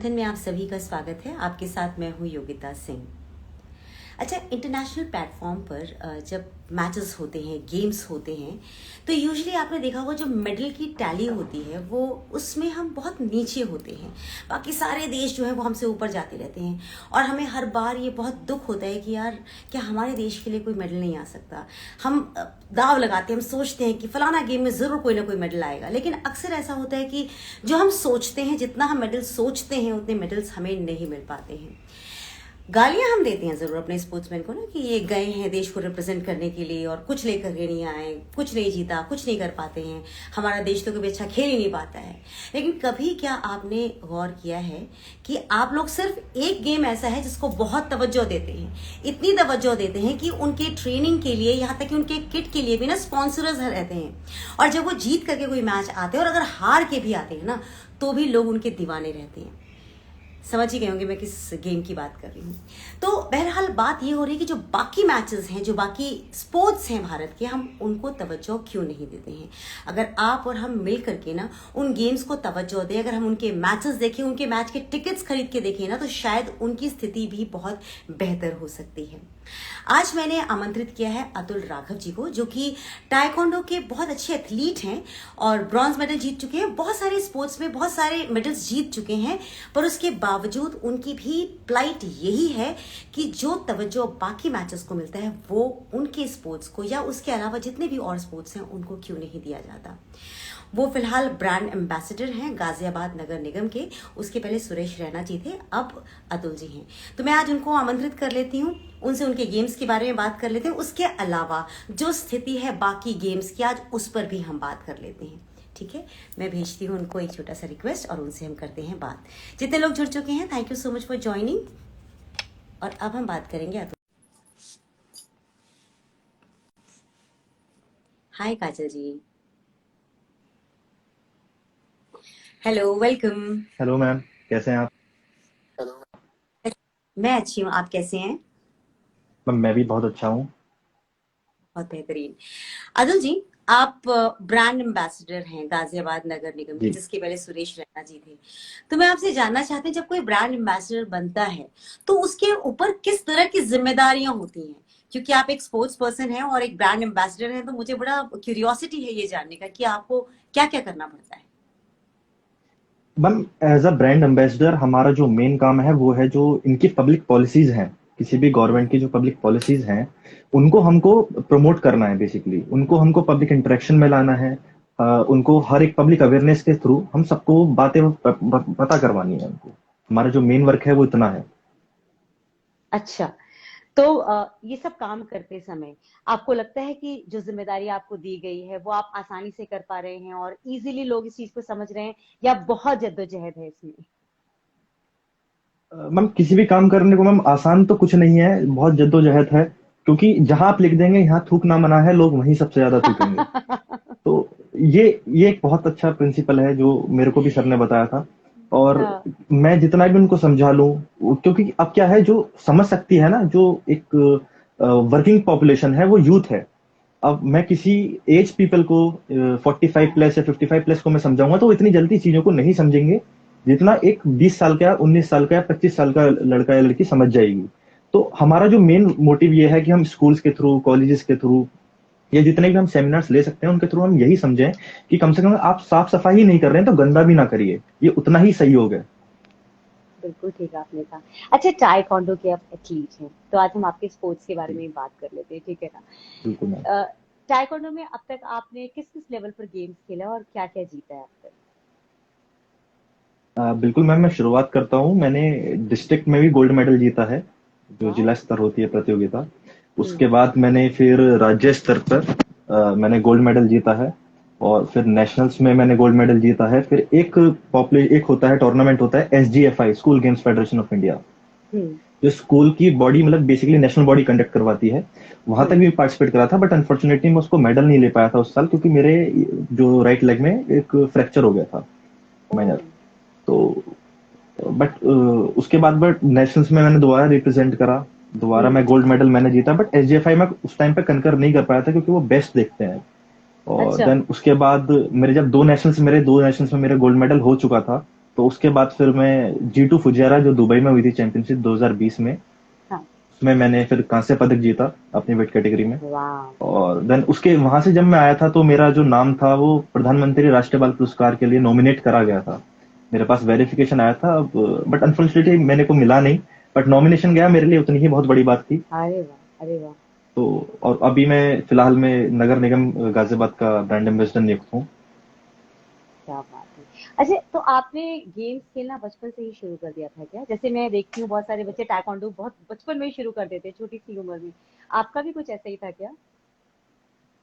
मंथन में आप सभी का स्वागत है। आपके साथ मैं हूँ योगिता सिंह। अच्छा, इंटरनेशनल प्लेटफॉर्म पर जब मैचेस होते हैं, गेम्स होते हैं, तो यूजुअली आपने देखा होगा जो मेडल की टैली होती है वो उसमें हम बहुत नीचे होते हैं। बाकी सारे देश जो है वो हमसे ऊपर जाते रहते हैं और हमें हर बार ये बहुत दुख होता है कि यार क्या हमारे देश के लिए कोई मेडल नहीं आ सकता। हम दाव लगाते हैं, हम सोचते हैं कि फलाना गेम में ज़रूर कोई ना कोई मेडल आएगा, लेकिन अक्सर ऐसा होता है कि जो हम सोचते हैं, जितना हम मेडल सोचते हैं उतने मेडल्स हमें नहीं मिल पाते हैं। गालियां हम देते हैं जरूर अपने स्पोर्ट्समैन को ना कि ये गए हैं देश को रिप्रेजेंट करने के लिए और कुछ लेकर के नहीं आए, कुछ नहीं जीता, कुछ नहीं कर पाते हैं, हमारा देश तो कभी अच्छा खेल ही नहीं पाता है। लेकिन कभी क्या आपने गौर किया है कि आप लोग सिर्फ एक गेम ऐसा है जिसको बहुत तवज्जो देते हैं, इतनी तवज्जो देते हैं कि उनके ट्रेनिंग के लिए, यहाँ तक कि उनके किट के लिए भी ना स्पॉन्सर्स रहते हैं, और जब वो जीत करके कोई मैच आते हैं और अगर हार के भी आते हैं ना तो भी लोग उनके दीवाने रहते हैं। समझ ही गए होंगे मैं किस गेम की बात कर रही हूँ। तो बहरहाल बात ये हो रही है कि जो बाकी मैचेस हैं, जो बाकी स्पोर्ट्स हैं भारत के, हम उनको तवज्जो क्यों नहीं देते हैं। अगर आप और हम मिल करके ना उन गेम्स को तवज्जो दें, अगर हम उनके मैचेस देखें, उनके मैच के टिकट्स खरीद के देखें ना, तो शायद उनकी स्थिति भी बहुत बेहतर हो सकती है। आज मैंने आमंत्रित किया है अतुल राघव जी को, जो कि टाइकोंडो के बहुत अच्छे एथलीट हैं और ब्रॉन्ज मेडल जीत चुके हैं, बहुत सारे स्पोर्ट्स में बहुत सारे मेडल्स जीत चुके हैं, पर उसके बावजूद उनकी भी प्लाइट यही है कि जो तवज्जो बाकी मैचेस को मिलता है वो उनके स्पोर्ट्स को या उसके अलावा जितने भी और स्पोर्ट्स हैं उनको क्यों नहीं दिया जाता। वो फिलहाल ब्रांड एम्बेसडर हैं गाजियाबाद नगर निगम के। उसके पहले सुरेश रैना जी थे, अब अतुल जी हैं। तो मैं आज उनको आमंत्रित कर लेती हूँ, उनसे उनके गेम्स के बारे में बात कर लेते हैं, उसके अलावा जो स्थिति है बाकी गेम्स की आज उस पर भी हम बात कर लेते हैं। ठीक है, मैं भेजती हूँ उनको एक छोटा सा रिक्वेस्ट और उनसे हम करते हैं बात। जितने लोग जुड़ चुके हैं, thank you so much for joining. और अब हम बात करेंगे अतुल। हाय काजल जी, हेलो, वेलकम। हेलो मैम, कैसे हैं आप? मैं अच्छी हूँ, आप कैसे हैं? मैम मैं भी बहुत अच्छा हूँ। बहुत बेहतरीन। अतुल जी, आप ब्रांड एम्बेसडर हैं गाजियाबाद नगर निगम के, जी जिसके पहले सुरेश रैना जी थे। तो मैं आपसे जानना चाहती हूँ, जब कोई ब्रांड एम्बेसडर बनता है तो उसके ऊपर किस तरह की जिम्मेदारियां होती हैं? क्योंकि आप एक स्पोर्ट्स पर्सन हैं और एक ब्रांड एम्बेसडर हैं, तो मुझे बड़ा क्यूरियोसिटी है ये जानने का कि आपको क्या क्या करना पड़ता है। Ma'am, as a brand ambassador हमारा जो मेन काम है वो है जो इनकी पब्लिक पॉलिसीज हैं, किसी भी गवर्नमेंट की जो पब्लिक पॉलिसीज हैं उनको हमको प्रमोट करना है। बेसिकली उनको हमको पब्लिक इंटरेक्शन में लाना है। उनको हर एक पब्लिक अवेयरनेस के थ्रू हम सबको बातें पता करवानी है उनको। हमारा जो मेन वर्क है वो इतना है। अच्छा, तो ये सब काम करते समय आपको लगता है कि जो जिम्मेदारी आपको दी गई है वो आप आसानी से कर पा रहे हैं और इजीली लोग इस चीज को समझ रहे हैं, या बहुत जद्दोजहद है इसमें? मैम किसी भी काम करने को मैम आसान तो कुछ नहीं है, बहुत जद्दोजहद है। क्योंकि जहां आप लिख देंगे यहाँ थूक ना मना है, लोग वहीं सबसे ज्यादा थूकेंगे। तो ये ये एक बहुत अच्छा प्रिंसिपल है जो मेरे को भी सर ने बताया था। और हाँ, मैं जितना भी उनको समझा लूं, क्योंकि अब क्या है, जो समझ सकती है ना, जो एक वर्किंग पॉपुलेशन है वो यूथ है। अब मैं किसी एज पीपल को 45 प्लस या 55 प्लस को मैं समझाऊंगा तो वो इतनी जल्दी चीजों को नहीं समझेंगे जितना एक 20 साल का, 19 साल का या 25 साल का लड़का या लड़की समझ जाएगी। तो हमारा जो मेन मोटिव ये है कि हम स्कूल्स के थ्रू, कॉलेजेस के थ्रू या जितने भी हम सेमिनार्स ले सकते हैं उनके थ्रू हम यही समझें कि कम से कम आप साफ सफाई ही नहीं कर रहे हैं तो गंदा भी ना करिए, ये उतना ही सहयोग है। बिल्कुल ठीक आपने कहा। अच्छा, टाइकोंडो के आप एथलीट हैं, तो आज हम आपके स्पोर्ट्स के बारे में ही बात कर लेते हैं, ठीक है बिल्कुल मैम। ना? टाइकोंडो में अब तक आपने किस किस लेवल पर गेम्स खेला और क्या क्या जीता है अब तक? बिल्कुल मैम, मैं शुरुआत करता हूँ। मैंने डिस्ट्रिक्ट में भी गोल्ड मेडल जीता है, जो वाह। जिला स्तर होती है प्रतियोगिता। हम्म। उसके बाद मैंने फिर राज्य स्तर पर मैंने गोल्ड मेडल जीता है। और फिर नेशनल्स में मैंने गोल्ड मेडल जीता है। फिर एक होता है, टूर्नामेंट होता है SGFI, School Games Federation of India, hmm. जो स्कूल की बॉडी, मतलब बेसिकली नेशनल बॉडी कंडक्ट करवाती है। वहां तक हम्म। भी पार्टिसिपेट करा था, बट अनफॉर्चुनेटली मैं उसको मेडल नहीं ले पाया था उस साल, क्योंकि मेरे जो राइट लेग में एक फ्रैक्चर हो गया था, ओ। माइनर। तो बट उसके बाद बट नेशनल्स में मैंने दोबारा रिप्रेजेंट करा, दोबारा हम्म। मैं गोल्ड मेडल मैंने जीता। बट SGFI में उस टाइम पे कनकर नहीं कर पाया था क्योंकि वो बेस्ट देखते हैं। और अच्छा। देन उसके बाद मेरे दो नेशनल्स में मेरे गोल्ड मेडल हो चुका था। तो उसके बाद फिर मैं G2 फुजियारा जो दुबई में हुई थी चैंपियनशिप 2020 में, हाँ। उसमें मैंने फिर कांस्य पदक जीता अपनी वेट कैटेगरी में। वाह। और देन उसके वहां से जब मैं आया था तो मेरा जो नाम था वो प्रधानमंत्री राष्ट्रीय बाल पुरस्कार के लिए नॉमिनेट करा गया था। मेरे पास वेरिफिकेशन आया था, बट अनफॉर्चुनेटली मेरे को मिला नहीं। बट नॉमिनेशन गया, मेरे लिए उतनी ही बहुत बड़ी बात थी। अरे वाह, अरे वाह। तो और अभी मैं फिलहाल में नगर निगम गाजियाबाद का ब्रांड एम्बेसडर नियुक्त हूँ। क्या बात है। अच्छा, तो आपने गेम्स खेलना बचपन से ही शुरू कर दिया था क्या? जैसे मैं देखती हूँ बहुत सारे बच्चे ताइक्वांडो बहुत बचपन में ही शुरू कर देते हैं, छोटी सी उम्र में। आपका भी कुछ ऐसा ही था क्या?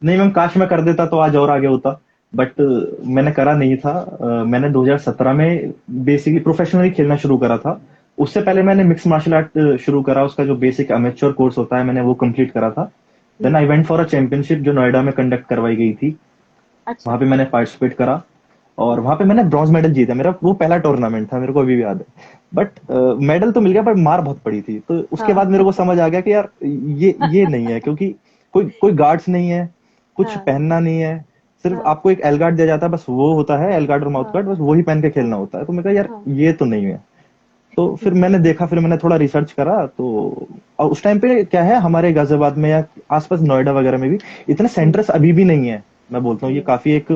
नहीं मैम, काश मैं कर देता तो आज और आगे होता। बट मैंने करा नहीं था। मैंने 2017 में बेसिकली प्रोफेशनली खेलना शुरू करा था। उससे पहले मैंने मिक्स मार्शल आर्ट शुरू करा, उसका जो बेसिक अमेच्योर कोर्स होता है मैंने वो कंप्लीट करा था। Then hmm. I went for a championship जो नोएडा में कंडक्ट करवाई गई थी। अच्छा। वहां पे मैंने पार्टिसिपेट करा और वहां पे मैंने ब्रॉन्ज मेडल जीता। मेरा वो पहला टूर्नामेंट था, मेरे को अभी भी याद है। बट मेडल तो मिल गया, पर मार बहुत पड़ी थी। तो उसके बाद मेरे हाँ। को समझ आ गया कि यार ये नहीं है, क्योंकि कोई कोई गार्ड्स नहीं है, कुछ हाँ। पहनना नहीं है। सिर्फ हाँ। आपको एक एल गार्ड दिया जाता है, बस वो होता है एल गार्ड और माउथ हाँ। गार्ड, बस वही पहन के खेलना हाँ। होता है। तो मैं कहा यार हाँ। ये तो नहीं है। तो फिर मैंने देखा, फिर मैंने थोड़ा रिसर्च करा। तो और उस टाइम पे क्या है, हमारे गाजियाबाद में या आसपास नोएडा वगैरह में भी इतने हम्म। सेंटर्स अभी भी नहीं है। मैं बोलता हूँ ये हम्म। काफी एक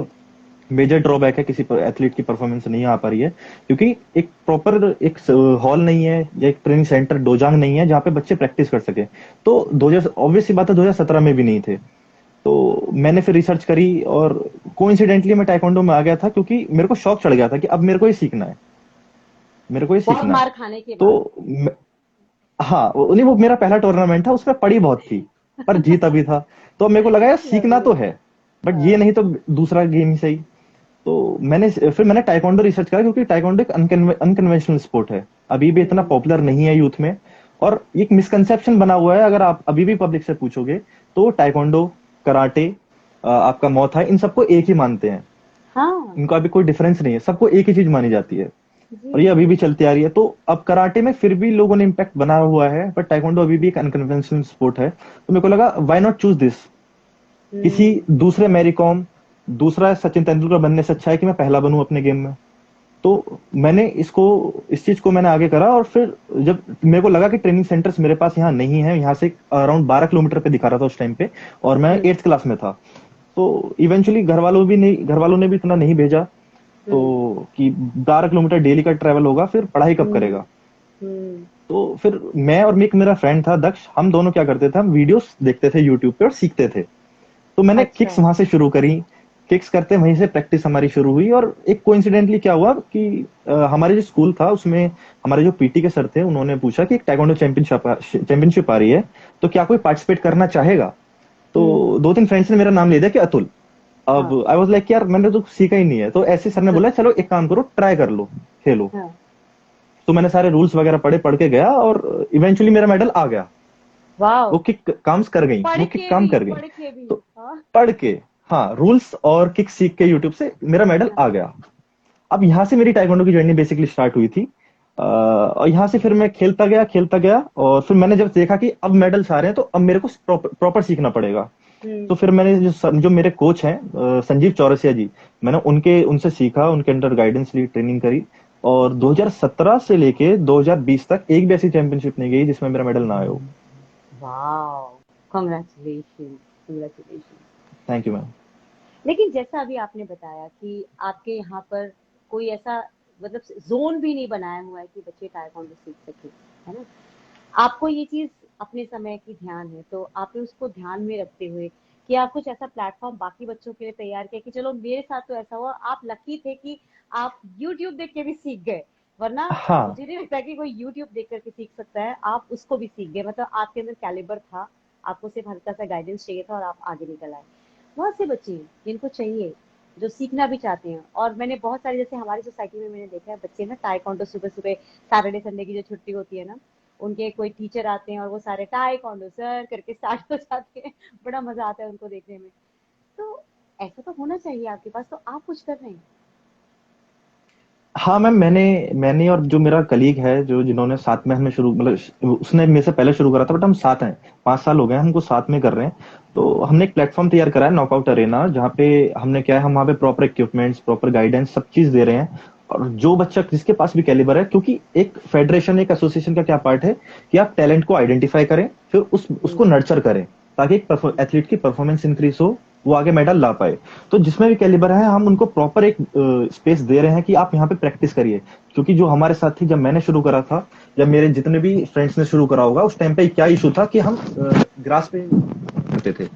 मेजर ड्रॉबैक है, किसी एथलीट की परफॉर्मेंस नहीं आ पा रही है, क्योंकि एक प्रॉपर एक हॉल नहीं है या एक ट्रेनिंग सेंटर डोजांग नहीं है जहाँ पे बच्चे प्रैक्टिस कर सके। तो 2000 ऑब्वियस सी बात है 2017 में भी नहीं थे। तो मैंने फिर रिसर्च करी और कोइंसिडेंटली मैं टाइकोंडो में आ गया था, क्योंकि मेरे को शौक चढ़ गया था कि अब मेरे को ये सीखना है, मेरे को ये बहुत सीखना है। मार खाने के तो बाद। हाँ, नहीं वो मेरा पहला टूर्नामेंट था, उसमें पड़ी बहुत थी, पर जीत अभी था। तो मेरे को लगा यार सीखना लवली। तो है, बट ये हाँ। नहीं तो दूसरा गेम ही सही। तो मैंने टाइकोंडो रिसर्च करा, क्योंकि टाइकोंडो एक अनकन्वेंशनल स्पोर्ट है, अभी भी इतना हम्म। पॉपुलर नहीं है यूथ में। और एक मिसकंसेप्शन बना हुआ है, अगर आप अभी भी पब्लिक से पूछोगे तो टाइकोंडो, कराटे, आपका मौत है, इन सबको एक ही मानते हैं। हाँ। इनको अभी कोई डिफरेंस नहीं है, सबको एक ही चीज मानी जाती है। जी। और ये अभी भी चलती आ रही है। तो अब कराटे में फिर भी लोगों ने इम्पैक्ट बना हुआ है, बट टाइकोंडो अभी भी एक अनकन्वेंशनल स्पोर्ट है। तो मेरे को लगा व्हाई नॉट चूज दिस। किसी हम्म। दूसरे मैरी कॉम, दूसरा सचिन तेंदुलकर बनने से अच्छा है कि मैं पहला बनूं अपने गेम में। तो मैंने इस चीज को मैंने आगे करा। और फिर जब मेरे को लगा कि ट्रेनिंग सेंटर्स मेरे पास यहाँ नहीं है, यहाँ से अराउंड 12 किलोमीटर पे दिखा रहा था उस टाइम पे, और मैं हम्म। 8th क्लास में था। तो इवेंचुअली घर वालों ने भी इतना नहीं भेजा। तो हम्म। कि 12 किलोमीटर डेली का ट्रेवल होगा, फिर पढ़ाई कब हम्म। करेगा। हम्म। तो फिर मैं और मेरा फ्रेंड था दक्ष, हम दोनों क्या करते थे, हम वीडियोस देखते थे यूट्यूब पे और सीखते थे। तो मैंने अच्छा। किक्स वहां से शुरू करी। किक्स करते वहीं से प्रैक्टिस हमारी शुरू हुई। और एक कोइंसिडेंटली क्या हुआ कि हमारे जो स्कूल था उसमें हमारे जो पीटी के सर थे, उन्होंने पूछा कि एक टाइकोंडो चैंपियनशिप आ रही है, तो क्या कोई पार्टिसिपेट करना चाहेगा। हम्म। तो 2-3 फ्रेंड्स ने मेरा नाम ले दिया कि अतुल। अब हाँ। आई वाज लाइक यार मैंने तो सीखा ही नहीं है। तो ऐसे सर ने बोला चलो एक काम करो, ट्राई कर लो, खेलो। हाँ। तो मैंने सारे रूल्स वगैरह पढ़ के गया और इवेंचुअली मेरा मेडल आ गया। वाह। वो किक काम कर गई, पढ़ वो किक के काम भी, कर गई। पढ़ के भी। तो हाँ। पढ़ के, हाँ, रूल्स और किक सीख के यूट्यूब से मेरा मेडल हाँ। आ गया। अब यहाँ से मेरी टाइकोंडो की जर्नी बेसिकली स्टार्ट हुई थी। और यहाँ से फिर मैं खेलता गया और फिर मैंने जब देखा कि अब मेडल्स आ रहे हैं तो अब मेरे को प्रॉपर सीखना पड़ेगा। हम्म। तो फिर मैंने जो मेरे कोच हैं, संजीव चौरसिया जी, मैंने उनके उनसे सीखा, उनके अंडर गाइडेंस ली, ट्रेनिंग करी। और 2017 से लेके 2020 तक एक भी ऐसी चैंपियनशिप नहीं गई जिसमें मेरा मेडल ना आया हो। वाह। Congratulation, congratulation. Thank you ma'am. लेकिन जैसा अभी आपने बताया कि आपके यहाँ पर कोई ऐसा मतलब जोन भी नहीं बनाया हुआ है कि बच्चे ताइक्वांडो सीख सके, है ना? आपको ये चीज अपने समय की ध्यान है, तो आपने उसको ध्यान में रखते हुए कि आप कुछ ऐसा प्लेटफॉर्म बाकी बच्चों के लिए तैयार किया कि चलो मेरे साथ तो ऐसा हुआ, आप लकी थे कि आप यूट्यूब देख के भी सीख गए। वरना हाँ, मुझे नहीं लगता कि कोई यूट्यूब देख करके सीख सकता है, आप उसको भी सीख गए। मतलब आपके अंदर कैलिबर था, आपको सिर्फ हल्का सा गाइडेंस चाहिए था और आप आगे निकल आए। बहुत से बच्चे हैं जिनको चाहिए, जो सीखना भी चाहते हैं। और मैंने बहुत सारे, जैसे हमारी सोसाइटी में मैंने देखा है, बच्चे ना टाइकोंडो सुबह सुबह सैटरडे संडे की जो छुट्टी होती है ना, उनके कोई टीचर आते हैं और वो सारे टाइकोंडो सर करके स्टार्ट हो जाते हैं। बड़ा मजा आता है उनको देखने में। तो ऐसा तो होना चाहिए आपके पास, तो आप कुछ कर रहे हैं? हाँ मैम, मैंने मैंने और जो मेरा कलीग है, जो जिन्होंने साथ में हमने शुरू, मतलब उसने मेरे से पहले शुरू करा था, बट हम साथ हैं, 5 साल हो गए हैं हमको साथ में कर रहे हैं। तो हमने एक प्लेटफॉर्म तैयार करा है, नॉकआउट अरेना, जहाँ पे हमने क्या है, हम वहाँ पे प्रॉपर इक्विपमेंट्स, प्रॉपर गाइडेंस, सब चीज दे रहे हैं। और जो बच्चा जिसके पास भी कैलिबर है, क्योंकि एक फेडरेशन एक एसोसिएशन का क्या पार्ट है कि आप टैलेंट को आइडेंटिफाई करें, फिर उसको नर्चर करें, ताकि एक एथलीट की परफॉर्मेंस इंक्रीज हो, वो आगे मेडल ला पाए। तो जिसमें भी कैलिबर है हम उनको प्रॉपर एक स्पेस दे रहे हैं कि आप यहाँ पे प्रैक्टिस करिए। क्योंकि जो हमारे साथ थी, जब मैंने शुरू करा था, जब मेरे जितने भी फ्रेंड्स ने शुरू करा होगा, उस टाइम पे क्या इशू था कि हम ग्रास पे करते थे,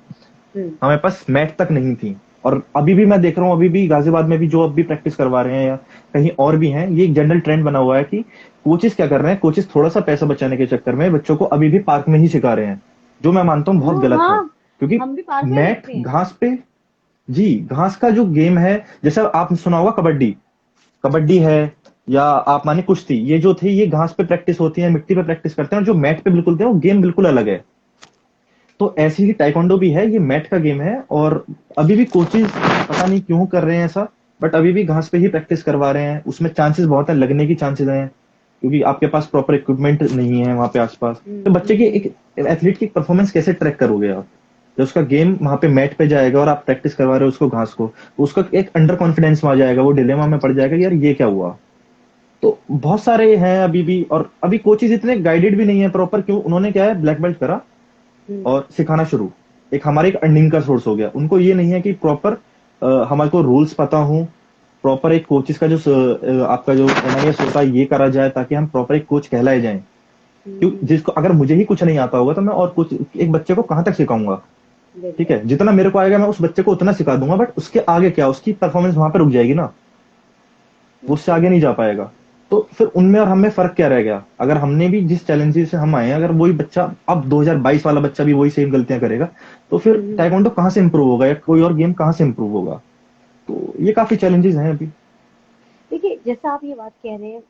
हमारे पास मैट तक नहीं थी। और अभी भी मैं देख रहा हूँ, अभी भी गाजियाबाद में भी जो अब भी प्रैक्टिस करवा रहे हैं या कहीं और भी हैं, ये एक जनरल ट्रेंड बना हुआ है कि कोचेस क्या कर रहे हैं, कोचेस थोड़ा सा पैसा बचाने के चक्कर में बच्चों को अभी भी पार्क में ही सिखा रहे हैं, जो मैं मानता हूँ बहुत गलत है। हाँ, क्योंकि हम भी पार्क में मैट देखते हैं। घास पे, जी घास का जो गेम है, जैसे आपने सुना होगा कबड्डी, कबड्डी है, या आप माने कुश्ती, ये जो थी ये घास पे प्रैक्टिस होती है, मिट्टी पे प्रैक्टिस करते हैं, और जो मैट पे बिल्कुल थे वो गेम बिल्कुल अलग है। तो ऐसी ही टाइकोंडो भी है, ये मैट का गेम है, और अभी भी कोचेज पता नहीं क्यों कर रहे हैं ऐसा, बट अभी भी घास पे ही प्रैक्टिस करवा रहे हैं। उसमें चांसेस बहुत है, लगने की चांसेस हैं, क्योंकि आपके पास प्रॉपर इक्विपमेंट नहीं है वहां पे आसपास। तो बच्चे की एक एथलीट की परफॉर्मेंस कैसे ट्रैक करोगे आप, जब उसका गेम वहां पे मैट पे जाएगा और आप प्रैक्टिस करवा रहे हो उसको घास को, तो उसका एक अंडर कॉन्फिडेंस में आ जाएगा, वो डिलेमा में पड़ जाएगा कि यार ये क्या हुआ। तो बहुत सारे हैं अभी भी, और अभी कोचेज इतने गाइडेड भी नहीं है प्रॉपर। क्यों, उन्होंने क्या है, ब्लैक बेल्ट करा और सिखाना शुरू, एक हमारे एक अर्निंग का सोर्स हो गया। उनको ये नहीं है कि प्रॉपर हमारे को रूल्स पता हो, प्रॉपर एक कोचिस का जो आपका जो एमआईएस होता है ये करा जाए, ताकि हम प्रॉपर एक कोच कहलाए जाएं। क्यों, जिसको अगर मुझे ही कुछ नहीं आता होगा तो मैं और कुछ एक बच्चे को कहां तक सिखाऊंगा। ठीक है, जितना मेरे को आएगा मैं उस बच्चे को उतना सिखा दूंगा, बट उसके आगे क्या, उसकी परफॉर्मेंस वहां पर रुक जाएगी ना, वो उससे आगे नहीं जा पाएगा। तो फिर उनमें और हमें फर्क क्या रह गया, अगर हमने भी जिस चैलेंजेस से हम आए हैं, अगर वही बच्चा अब 2022 वाला बच्चा भी वही सेम गलतियां करेगा, तो फिर ताइक्वांडो कहाँ से इंप्रूव होगा, या कोई और गेम कहाँ से इंप्रूव होगा। तो ये काफी चैलेंजेस हैं अभी। देखिए, जैसा आप ये बात कह रहे हैं,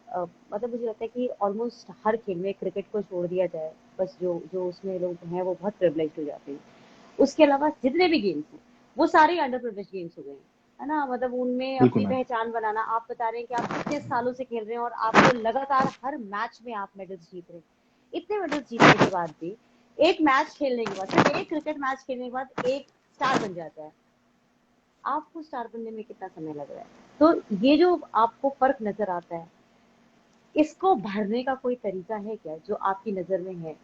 मतलब मुझे लगता है कि ऑलमोस्ट हर खेल में क्रिकेट को छोड़ दिया जाए, बस जो जो उसमें लोग हैं वो बहुत प्रिविलेज्ड हो जाते हैं। उसके अलावा जितने भी गेम्स हैं वो सारे अंडर प्रिविलेज्ड गेम्स हो गए हैं, है ना। मतलब उनमें बिल्कुल अपनी मैम। पहचान बनाना, आप बता रहे हैं कि आप कितने सालों से खेल रहे हैं और आपको लगातार हर मैच में आप मेडल्स जीत रहे हैं। इतने मेडल्स जीतने के बाद भी एक मैच खेलने के बाद, सिर्फ एक क्रिकेट मैच खेलने के बाद एक स्टार बन जाता है। आपको स्टार बनने में कितना समय लग रहा है? तो ये जो आपको फर्क नजर आता है, इसको भरने का कोई तरीका है क्या जो आपकी नजर में है?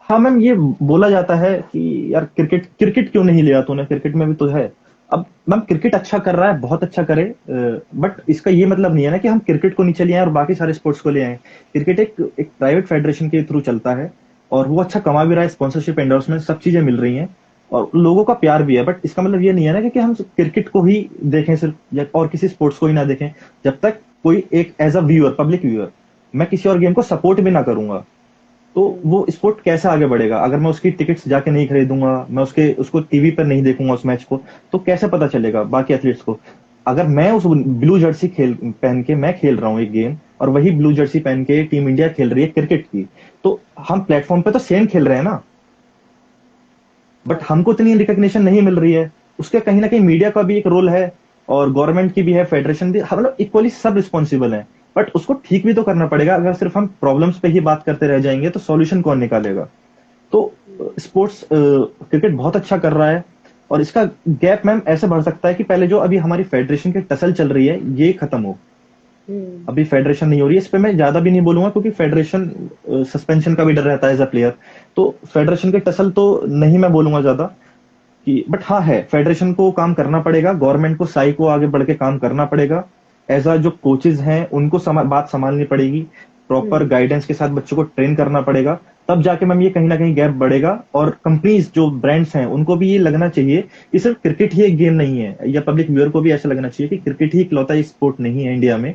हाँ मैम, ये बोला जाता है कि यार क्रिकेट क्रिकेट क्यों नहीं लिया तूने, क्रिकेट में भी तो है। अब मैम क्रिकेट अच्छा कर रहा है, बहुत अच्छा करे, बट इसका ये मतलब नहीं है ना कि हम क्रिकेट को नीचे ले आए और बाकी सारे स्पोर्ट्स को ले आए। क्रिकेट एक प्राइवेट फेडरेशन के थ्रू चलता है, और वो अच्छा कमा भी रहा है, स्पॉन्सरशिप एंडोर्समेंट सब चीजें मिल रही हैं, और लोगों का प्यार भी है। बट इसका मतलब ये नहीं है ना कि हम क्रिकेट को ही देखें सिर्फ, और किसी स्पोर्ट्स को ही ना देखें। जब तक कोई एक as a viewer, public viewer, मैं किसी और गेम को सपोर्ट भी ना करूंगा, तो वो स्पोर्ट कैसे आगे बढ़ेगा। अगर मैं उसकी टिकट्स जाके नहीं खरीदूंगा, मैं उसको टीवी पर नहीं देखूंगा उस मैच को, तो कैसे पता चलेगा बाकी एथलीट्स को। अगर मैं उस ब्लू जर्सी खेल पहन के मैं खेल रहा हूँ एक गेम, और वही ब्लू जर्सी पहन के टीम इंडिया खेल रही है क्रिकेट की, तो हम प्लेटफॉर्म पे तो सेम खेल रहे हैं ना, बट हमको इतनी रिकॉग्निशन नहीं मिल रही है। उसके कहीं ना कहीं मीडिया का भी एक रोल है, और गवर्नमेंट की भी है, फेडरेशन भी, मतलब इक्वली सब रिस्पॉन्सिबल है। बट उसको ठीक भी तो करना पड़ेगा। अगर सिर्फ हम प्रॉब्लम्स पे ही बात करते रह जाएंगे तो सॉल्यूशन कौन निकालेगा। तो स्पोर्ट्स क्रिकेट बहुत अच्छा कर रहा है, और इसका गैप मैम ऐसे बढ़ सकता है कि पहले जो अभी हमारी फेडरेशन की टसल चल रही है ये खत्म हो। अभी फेडरेशन नहीं हो रही है, इस पे मैं ज्यादा भी नहीं बोलूंगा, क्योंकि फेडरेशन सस्पेंशन का भी डर रहता है एज अ प्लेयर। तो फेडरेशन के टसल तो नहीं मैं बोलूंगा ज्यादा कि, बट हाँ है, फेडरेशन को काम करना पड़ेगा, गवर्नमेंट को साई को आगे बढ़ के काम करना पड़ेगा। एज अ जो कोचेज हैं उनको बात संभालनी पड़ेगी, प्रॉपर गाइडेंस के साथ बच्चों को ट्रेन करना पड़ेगा, तब जाके मैम ये कहीं ना कहीं गैप बढ़ेगा। और कंपनीज जो ब्रांड्स हैं उनको भी ये लगना चाहिए कि सिर्फ क्रिकेट ही एक गेम नहीं है, या पब्लिक व्यूअर को भी ऐसा लगना चाहिए कि क्रिकेट ही इकलौता स्पोर्ट नहीं है इंडिया में।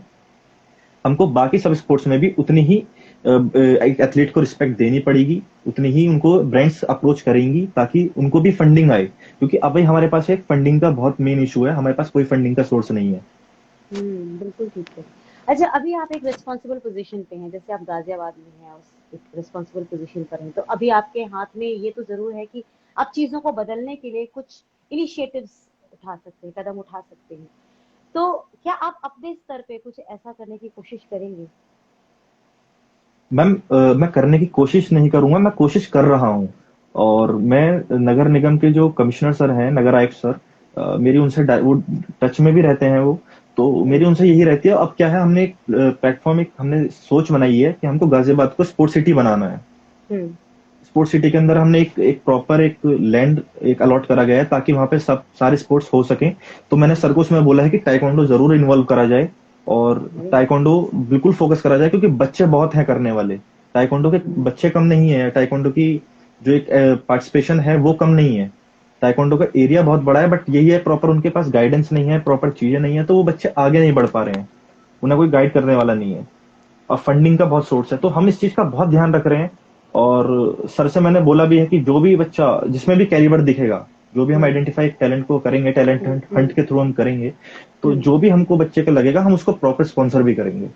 हमको बाकी सब स्पोर्ट्स में भी उतनी ही एक एथलीट को रिस्पेक्ट देनी पड़ेगी, उतनी ही उनको ब्रांड्स अप्रोच करेंगी, ताकि उनको भी फंडिंग आए। क्योंकि अभी हमारे पास एक फंडिंग का बहुत मेन इशू है, हमारे पास कोई फंडिंग का सोर्स नहीं है। बिल्कुल ठीक है। अच्छा, अभी आप एक रिस्पॉन्सिबल पोजीशन पे हैं, जैसे आप गाजियाबाद में हैं, उस एक रिस्पॉन्सिबल पोजीशन पर हैं, तो अभी आपके हाथ में ये तो जरूर है कि आप चीजों को बदलने के लिए कुछ इनिशिएटिव्स उठा सकते हैं, कदम उठा सकते हैं। तो क्या आप अपने स्तर पे कुछ ऐसा करने की कोशिश करेंगे? मैम मैं करने की कोशिश नहीं करूंगा, मैं कोशिश कर रहा हूँ। और मैं नगर निगम के जो कमिश्नर सर हैं, नगर आयुक्त सर, मेरी उनसे वो टच में भी रहते हैं वो। तो मेरी उनसे यही रहती है। अब क्या है, हमने एक प्लेटफॉर्म, एक हमने सोच बनाई है कि हमको गाजियाबाद को स्पोर्ट्स सिटी बनाना है। हम्म। स्पोर्ट्स सिटी के अंदर हमने एक प्रॉपर एक लैंड एक अलॉट करा गया है ताकि वहां पे सब सारे स्पोर्ट्स हो सके। तो मैंने सर को उसमें बोला है कि टाइकोंडो जरूर इन्वॉल्व करा जाए, और अरे वाह। टाइकोंडो बिल्कुल फोकस करा जाए, क्योंकि बच्चे बहुत हैं करने वाले। टाइकोंडो के हम्म। बच्चे कम नहीं है, टाइकोंडो की जो एक पार्टिसिपेशन है वो कम नहीं है। टाइकोंडो का एरिया बहुत बड़ा है, बट यही है, प्रॉपर उनके पास गाइडेंस नहीं है, प्रॉपर चीजें नहीं है, तो वो बच्चे आगे नहीं बढ़ पा रहे हैं। उन्हें कोई गाइड करने वाला नहीं है, और फंडिंग का बहुत सोर्स है। तो हम इस चीज का बहुत ध्यान रख रहे हैं। और सर से मैंने बोला भी है कि जो भी बच्चा जिसमें भी कैलिबर दिखेगा, जो भी हम हम्म। आइडेंटिफाई टैलेंट को करेंगे, टैलेंट हम्म। हंट हम्म। के थ्रू हम करेंगे, तो हम्म। जो भी हमको बच्चे को लगेगा हम उसको प्रॉपर स्पॉन्सर भी करेंगे।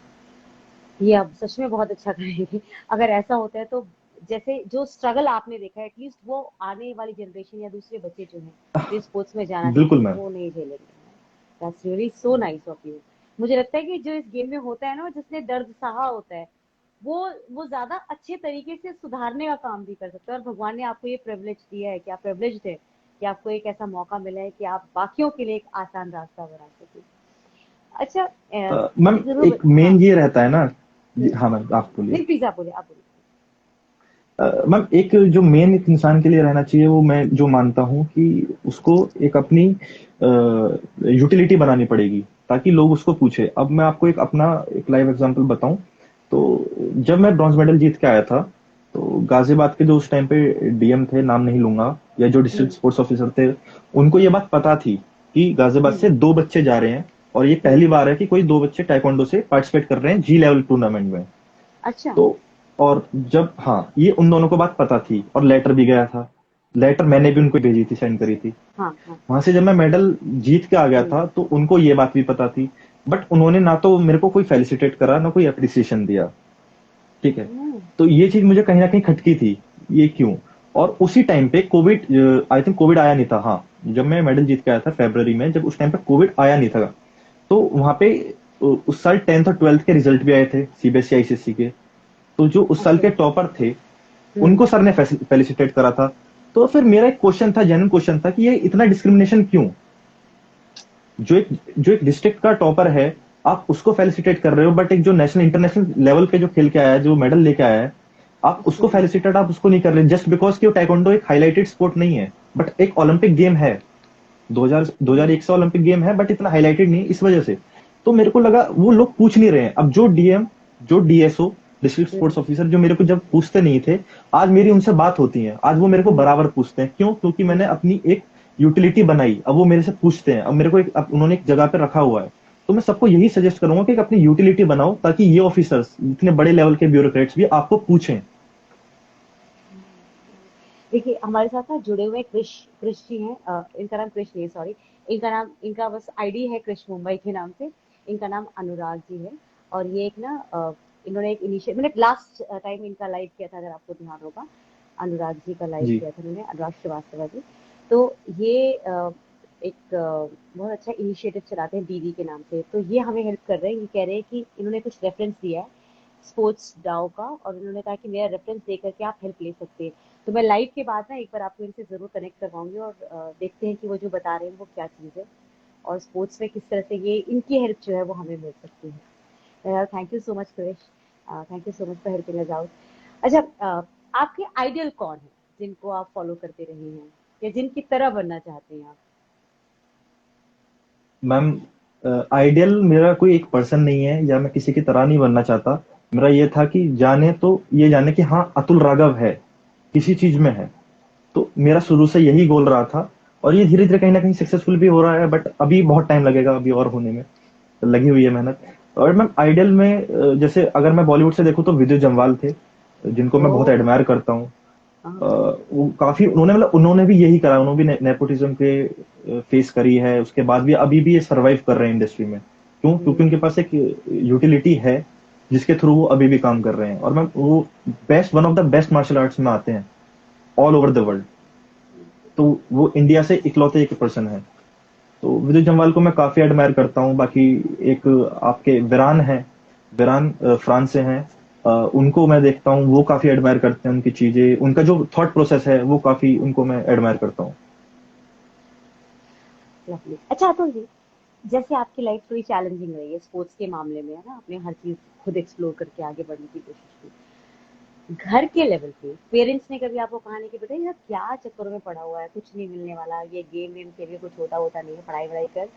ये आप सच में बहुत अच्छा करेंगे अगर ऐसा होता है तो। जैसे जो स्ट्रगल आपने देखा है, एटलीस्ट वो आने वाली जनरेशन या दूसरे बच्चे जो हैं जो स्पोर्ट्स में जाना चाहते बिल्कुल हैं मैम। वो नहीं झेलेंगे। That's really so nice of you. मुझे लगता है कि जो इस गेम में होता है ना, जिसने दर्द सहा होता है, वो ज्यादा अच्छे तरीके से सुधारने का काम भी कर सकता है। और भगवान ने आपको ये प्रिविलेज दिया है कि आप प्रिविलेज्ड है कि आपको एक ऐसा मौका मिला है कि आप बाकियों के लिए एक आसान रास्ता बना सके। अच्छा, मैम मुझे जरूर, एक हाँ। मेन ये रहता है ना। हम्म। हाँ मैम, आप बोलिए। नहीं प्लीज, आप बोलिए, आप बोलिए। मैम एक जो मेन एक इंसान के लिए रहना चाहिए, वो मैं जो मानता हूँ कि उसको एक अपनी यूटिलिटी बनानी पड़ेगी, ताकि लोग उसको पूछे। अब मैं आपको एक अपना एक लाइव एग्जांपल बताऊं, तो जब मैं ब्रॉन्ज मेडल जीत के आया था, तो गाजियाबाद के जो उस टाइम पे डीएम थे, नाम नहीं लूंगा, या जो डिस्ट्रिक्ट हम्म। स्पोर्ट्स ऑफिसर थे, उनको ये बात पता थी कि गाजियाबाद हम्म। से 2 बच्चे जा रहे हैं, और ये हम्म। पहली बार है कि कोई 2 बच्चे टाइकोंडो से पार्टिसिपेट कर रहे हैं जी लेवल टूर्नामेंट में। अच्छा। तो और जब, हाँ, ये उन दोनों को बात पता थी, और लेटर भी गया था। लेटर मैंने भी ओके। उनको भेजी थी, सेंड करी थी। हाँ हाँ। वहां से जब मैं मेडल जीत के आ गया हम्म। था, तो उनको ये बात भी पता थी। बट उन्होंने ना तो मेरे को कोई फेलिसिटेट करा, ना कोई अप्रिसिएशन दिया। ठीक है। हम्म। तो ये चीज मुझे कहीं ना कहीं खटकी थी, ये क्यों। और उसी टाइम पे कोविड, आई थिंक कोविड आया नहीं था, हाँ। जब मैं मेडल जीत के आया था फरवरी में, जब उस टाइम पे कोविड आया नहीं था, तो वहां पे उस साल 10th और 12th के रिजल्ट भी आए थे, सीबीएसई आईसीएसई के। तो जो उस साल अच्छा। के टॉपर थे, हम्म। उनको सर ने फेलिसिटेट करा था। तो फिर मेरा एक क्वेश्चन था, जेन्युइन क्वेश्चन था, कि ये इतना डिस्क्रिमिनेशन क्यों। जो एक डिस्ट्रिक्ट का टॉपर है, आप उसको फेलिसिटेट कर रहे हो, बट एक जो नेशनल इंटरनेशनल लेवल पे जो खेल के आया है, जो मेडल लेके आया है, आप उसको हम्म। फेलिसिटेट आप उसको नहीं कर रहे, जस्ट बिकॉज कि वो टाइकोंडो एक हाईलाइटेड स्पोर्ट नहीं है, बट एक ओलंपिक गेम है। 2001 से ओलंपिक गेम है, बट इतना हाईलाइटेड नहीं इस वजह से। तो मेरे को लगा वो लोग पूछ नहीं रहे हैं। अब जो डीएम, जो डीएसओ, डिस्ट्रिक्ट हम्म। स्पोर्ट्स ऑफिसर, जो मेरे को जब पूछते नहीं थे, आज मेरी उनसे बात होती है, आज वो मेरे को हम्म। बराबर पूछते हैं। क्यों? क्योंकि मैंने हम्म। अपनी एक यूटिलिटी बनाई। अब वो मेरे से पूछते हैं, अब मेरे को अब उन्होंने एक जगह पे रखा हुआ है। तो मैं सबको यही सजेस्ट करूंगा कि एक अपनी यूटिलिटी बनाओ, ताकि ये ऑफिसर्स, इतने बड़े लेवल के ब्यूरोक्रेट्स भी आपको पूछें। देखिए, हमारे साथ ना जुड़े हुए कृष कृष जी हैं। इनका नाम कृष नहीं, सॉरी। इनका नाम, इनका बस आईडी है कृष मुंबई के नाम से। इनका नाम अनुराग जी है। और ये एक ना, इन्होंने एक इनिशिएट, मैंने लास्ट टाइम इनका लाइव किया था, अगर आपको ध्यान होगा। अनुराग जी का लाइव जी। किया था मैंने, अनुराग श्रीवास्तव जी। तो ये एक बहुत अच्छा इनिशिएटिव चलाते हैं दीदी के नाम से। तो ये हमें हेल्प कर रहे हैं। ये कह रहे हैं कि इन्होंने कुछ रेफरेंस दिया है स्पोर्ट्स डाओ का, और उन्होंने कहा कि मेरा रेफरेंस देकर के आप हेल्प ले सकते हैं। तो मैं लाइव के बाद ना एक बार आपको इनसे जरूर कनेक्ट करवाऊंगी, और देखते हैं कि वो जो बता रहे हैं वो क्या चीज़ है, और स्पोर्ट्स में किस तरह से ये इनकी हेल्प जो है वो हमें मिल सकती है। Thank you so much Krish. Thank you so much for helping us out. अच्छा, आपके आइडियल कौन है जिनको आप फॉलो करते रहे हैं, या जिनकी तरह बनना चाहते हैं आप? मैम आइडियल मेरा कोई एक पर्सन नहीं है, या मैं किसी की तरह नहीं बनना चाहता। मेरा ये था कि जाने तो ये जाने कि हाँ, अतुल राघव है, किसी चीज में है। तो मेरा शुरू से यही गोल रहा था, और ये धीरे धीरे कहीं ना कहीं सक्सेसफुल भी हो रहा है, बट अभी बहुत टाइम लगेगा अभी और होने में। लगी हुई है मेहनत। और मैम आइडियल में जैसे अगर मैं बॉलीवुड से देखूँ तो विद्युत जम्वाल थे, जिनको ओ। मैं बहुत एडमायर करता हूँ। हाँ। वो काफी, उन्होंने भी यही करा, उन्होंने भी नेपोटिज्म के फेस करी है, उसके बाद भी अभी भी ये सर्वाइव कर रहे हैं इंडस्ट्री में। क्यों? क्योंकि हम्म। उनके पास एक यूटिलिटी है, जिसके थ्रू वो अभी भी काम कर रहे हैं। और मैम वो best, one of the best martial arts में आते हैं ऑल ओवर द वर्ल्ड। तो वो इंडिया से इकलौते एक पर्सन है। तो विजय जम्वाल को मैं काफी एडमायर करता हूँ। बाकी एक आपके विरान है, विरान फ्रांस से हैं। उनको मैं देखता हूँ, वो काफी एडमायर करते हैं, उनकी चीजें, उनका जो थॉट प्रोसेस है, वो काफी, उनको मैं एडमायर करता हूँ। लवली। अच्छा अतुल जी, जैसे आपकी लाइफ थोड़ी चैलेंजिंग रही है स्पोर्ट्स के मामले में, है ना, आपने हर चीज खुद एक्सप्लोर करके आगे बढ़ने की कोशिश की, घर के लेवल पे पेरेंट्स ने कभी आपको कहा नहीं कि बेटा यार क्या चक्करों में पड़ा हुआ है, कुछ नहीं मिलने वाला, ये गेम वेम खेल के कुछ होता होता नहीं है, पढ़ाई वढ़ाई कर,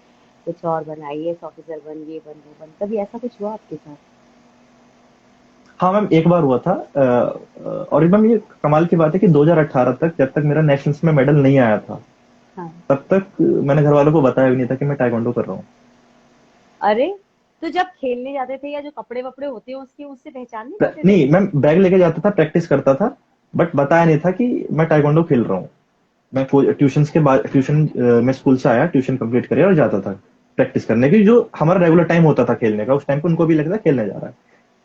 कुछ और बन, आईएएस ऑफिसर बन, ये बन वो बन, कभी ऐसा कुछ हुआ आपके साथ? हाँ मैम, एक बार हुआ था। और मैम ये कमाल की बात है कि 2018 तक, जब तक मेरा नेशनल्स में मेडल नहीं आया था, हाँ। तब तक मैंने घर वालों को बताया भी नहीं था कि मैं ताइक्वांडो कर रहा हूँ। अरे, तो जब खेलने जाते थे या जो कपड़े वपड़े होते हैं उसके, उससे पहचान नहीं पाते थे? नहीं मैम, बैग लेके जाता था, प्रैक्टिस करता था, बट बताया नहीं था कि मैं ताइक्वांडो खेल रहा हूँ। मैं ट्यूशन के बाद, मैं स्कूल से आया, ट्यूशन कंप्लीट करे और जाता था प्रैक्टिस करने की, जो हमारा रेगुलर टाइम होता था खेलने का। उस टाइम पे उनको भी लगता था खेलने जा रहा है,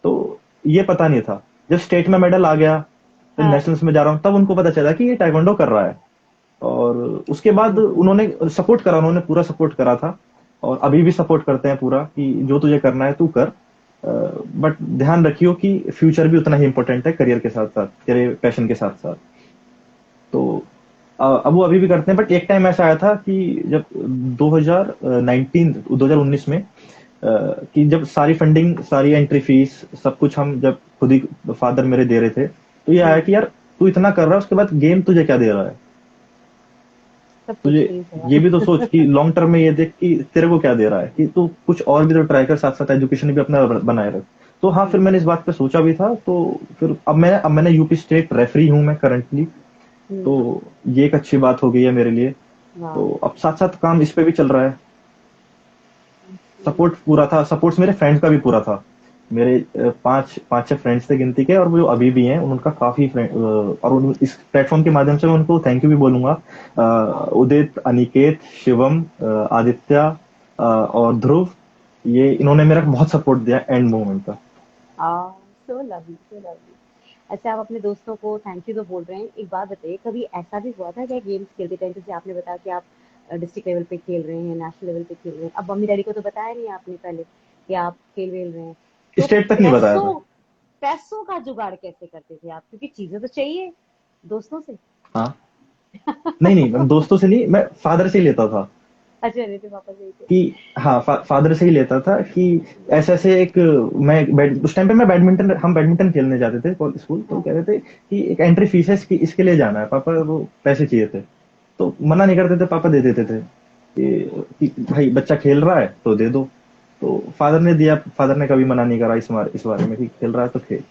तो ये पता नहीं था। जब स्टेट में मेडल आ गया, फिर हाँ। नेशनल्स में जा रहा हूँ, तब उनको पता चला कि ये ताइक्वांडो कर रहा है। और उसके बाद उन्होंने सपोर्ट करा, उन्होंने पूरा सपोर्ट करा था, और अभी भी सपोर्ट करते हैं पूरा कि जो तुझे करना है तू कर, बट ध्यान रखियो कि फ्यूचर भी उतना ही इंपॉर्टेंट है करियर के साथ साथ, तेरे पैशन के साथ साथ। तो अब वो अभी भी करते हैं, बट एक टाइम ऐसा आया था कि जब 2019 में, कि जब सारी फंडिंग, सारी एंट्री फीस, सब कुछ हम जब खुद ही फादर मेरे दे रहे थे, तो ये आया हम्म। कि यार तू इतना कर रहा है, उसके बाद गेम तुझे क्या दे रहा है? सब कुछ तुझे फ्री ये है। भी तो सोच कि लॉन्ग टर्म में ये देख कि तेरे को क्या दे रहा है, कि तू कुछ और भी तो ट्राई कर, साथ साथ एजुकेशन भी अपना बनाए रख। तो हाँ, फिर मैंने इस बात पे सोचा भी था। तो फिर अब मैंने यूपी स्टेट रेफरी हूँ मैं करंटली। तो हम्म। ये एक अच्छी बात हो गई है मेरे लिए। वाह। तो अब साथ साथ काम इस पे भी चल रहा है। सपोर्ट पूरा था, सपोर्ट्स मेरे फ्रेंड्स का भी पूरा था। मेरे पांच पांच छह फ्रेंड्स थे गिनती के, और वो जो अभी भी हैं उनका काफी और इस प्लेटफॉर्म के माध्यम से मैं उनको थैंक यू भी बोलूंगा। उदित, अनिकेत, शिवम, आदित्य, और ध्रुव, ये इन्होंने मेरा बहुत सपोर्ट दिया एंड मोमेंट का। आ, सो लवली, सो लवली। अच्छा, आप अपने दोस्तों को थैंक यू तो बोल रहे हैं, एक बात बताइए, कभी ऐसा भी हुआ था क्या गेम्स खेलते टाइम, जैसे आपने बताया कि आप डिस्ट्रिक्ट लेवल पे खेल रहे हैं, नेशनल लेवल पे खेल रहे हैं, अब मम्मी डैडी को तो बताया नहीं आपने पहले कि आप खेल वेल रहे हैं, तो स्टेट तक नहीं बताया था। पैसों पैसों का जुगाड़ कैसे करते थे आप, क्योंकि चीजें तो चाहिए दोस्तों से। हाँ, नहीं नहीं मैम, दोस्तों से नहीं, मैं फादर से ही लेता था। अच्छा, नहीं थे पापा सही थे। कि हाँ, फादर से ही लेता था कि ऐसे ऐसे एक, उस टाइम पे मैं बैडमिंटन, हम बैडमिंटन खेलने जाते थे स्कूल, तो हाँ। कह रहे थे कि एक एंट्री फीस है, इसके लिए जाना है पापा, वो पैसे चाहिए थे। तो मना नहीं करते थे, पापा दे देते थे कि भाई बच्चा खेल रहा है तो दे दो। तो फादर ने दिया, फादर ने कभी मना नहीं करा इस बारे में कि खेल रहा है तो खेल।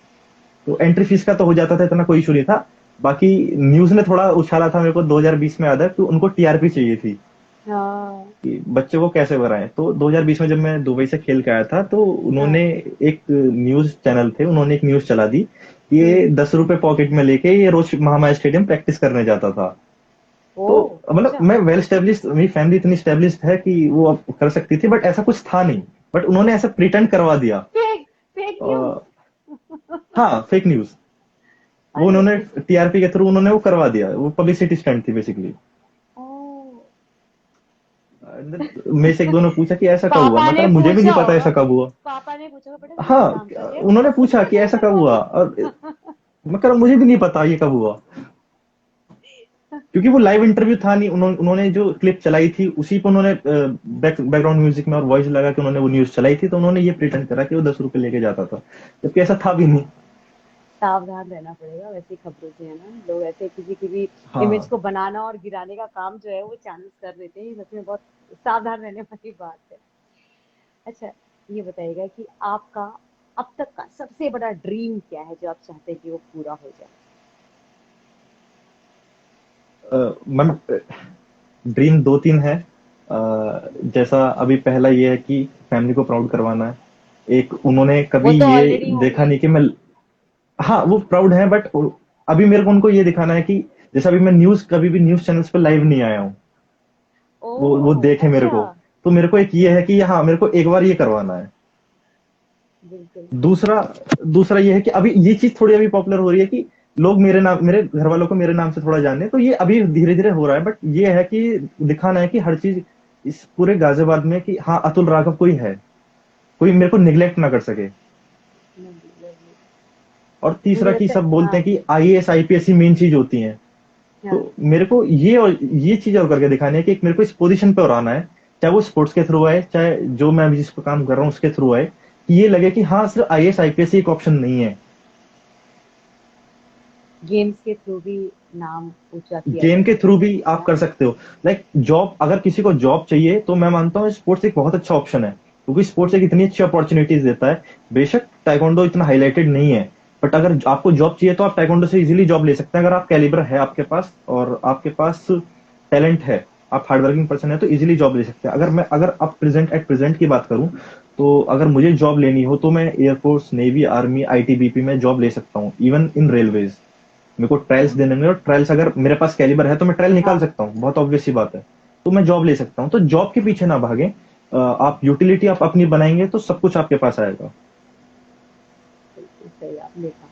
तो एंट्री फीस का तो हो जाता था, इतना कोई इशू नहीं था। बाकी न्यूज ने थोड़ा उछाला था मेरे को 2020 में, याद है, तो उनको टीआरपी चाहिए थी हाँ। कि बच्चे को कैसे बनाएं। तो 2020 में जब मैं दुबई से खेल के आया था, तो उन्होंने, हाँ। एक न्यूज चैनल थे, उन्होंने एक न्यूज चला दी, ये हम्म। 10 रुपए पॉकेट में लेके ये रोज महामाया स्टेडियम प्रैक्टिस करने जाता था। ओ। तो मतलब अच्छा। मैं वेल स्टेब्लिश, मेरी फैमिली इतनी स्टेब्लिश है कि वो अब कर सकती थी, बट ऐसा कुछ था नहीं। बट उन्होंने ऐसा प्रिटेंड करवा दिया। Fake fake news. अ, हाँ, फेक न्यूज। वो अरे उन्होंने इस टीआरपी के थ्रू उन्होंने वो करवा दिया, वो पब्लिसिटी स्टंट थी बेसिकली। ओ। मेरे से एक दो ने पूछा कि ऐसा कब हुआ, पापा मैं कह ने रहा मुझे भी नहीं पूछा पता होगा, ऐसा कब हुआ। पापा ने पूछा होगा, बेटा तू क्या हाँ, काम कर रहे उन्होंने हो, पूछा मैं कि तेरे ऐसा को कब हुआ, करवा और दूं। मैं कह रहा मुझे भी नहीं पता ये कब हुआ, क्योंकि वो लाइव इंटरव्यू था नहीं। उन्होंने जो क्लिप चलाई थी उसी पे उन्होंने बैकग्राउंड म्यूजिक में और वॉइस लगा के उन्होंने वो न्यूज चलाई थी, तो उन्होंने ये प्रिटेंड करा कि वो 10 रुपए लेके जाता था, जबकि ऐसा था भी नहीं। सावधान रहना पड़ेगा वैसी खबरों से, है ना, लोग ऐसे किसी की भी इमेज हाँ। को बनाना और गिराने का काम जो है वो चैनल्स कर देते हैं, ये सच में बहुत सावधान रहने वाली बात है। अच्छा, ये बताइएगा कि आपका अब तक का सबसे बड़ा ड्रीम क्या है जो आप चाहते हैं कि वो पूरा हो जाए? मैम, ड्रीम दो तीन है। जैसा अभी पहला ये है कि फैमिली को प्राउड करवाना है। एक, उन्होंने वो कभी तो ये ऑलरेडी देखा होंगे। नहीं कि मैं, हाँ वो प्राउड है, बट अभी मेरे को उनको ये दिखाना है कि जैसा अभी मैं न्यूज, कभी भी न्यूज चैनल्स पे लाइव नहीं आया हूँ, ओ। वो देखे मेरे अच्छा। को। तो मेरे को एक ये है अच्छा। कि हाँ, मेरे को एक बार ये करवाना है। बिल्कुल। दूसरा दूसरा ये है कि अभी ये चीज थोड़ी अभी पॉपुलर हो रही है कि लोग मेरे नाम, मेरे घर वालों को मेरे नाम से थोड़ा जाने, तो ये अभी धीरे धीरे हो रहा है। बट ये है कि दिखाना है कि हर चीज इस पूरे गाजियाबाद में कि हाँ, अतुल राघव कोई है, कोई मेरे को निग्लेक्ट ना कर सके। lovely, lovely। और मुझे तीसरा कि लगता है, सब बोलते हाँ। हैं कि आईएएस आईपीएस ही मेन चीज होती है। तो हाँ। मेरे को ये चीज और करके दिखानी है कि एक मेरे को इस पोजीशन पे और आना है चाहे वो स्पोर्ट्स के थ्रू आए, चाहे जो मैं अभी जिस पर काम कर रहा हूँ उसके थ्रू आए, कि ये लगे कि हाँ सिर्फ आईएएस आईपीएस ही एक ऑप्शन नहीं है। गेम्स के थ्रू भी नाम ऊंचा किया जा गेम के थ्रू सकता भी आप कर सकते हो। लाइक जॉब, अगर किसी को जॉब चाहिए तो मैं मानता हूँ स्पोर्ट्स एक बहुत अच्छा ऑप्शन है, क्योंकि स्पोर्ट्स एक इतनी अच्छी अपॉर्चुनिटीज देता है। बेशक टाइकोंडो इतना हाईलाइटेड नहीं है, बट अगर आपको जॉब चाहिए तो आप टाइकोंडो से इजीली जॉब ले सकते हैं, अगर आप कैलिबर है आपके पास और आपके पास टैलेंट है, आप हार्डवर्किंग पर्सन है, तो इजीली जॉब ले सकते हैं। अगर आप प्रेजेंट की बात करूं, तो अगर मुझे जॉब लेनी हो तो मैं एयरफोर्स, नेवी, आर्मी, आईटीबीपी में जॉब ले सकता हूँ, इवन इन रेलवेज। मेरे को ट्रायल्स देने में, और ट्रायल्स अगर मेरे पास कैलिबर है तो मैं ट्रायल निकाल हाँ, सकता हूँ, बहुत ऑब्वियस सी बात है। तो मैं जॉब ले सकता हूँ, तो जॉब के पीछे ना भागे। आप यूटिलिटी आप अपनी बनाएंगे तो सब कुछ आपके पास आएगा। बिल्कुल सही आपने कहा।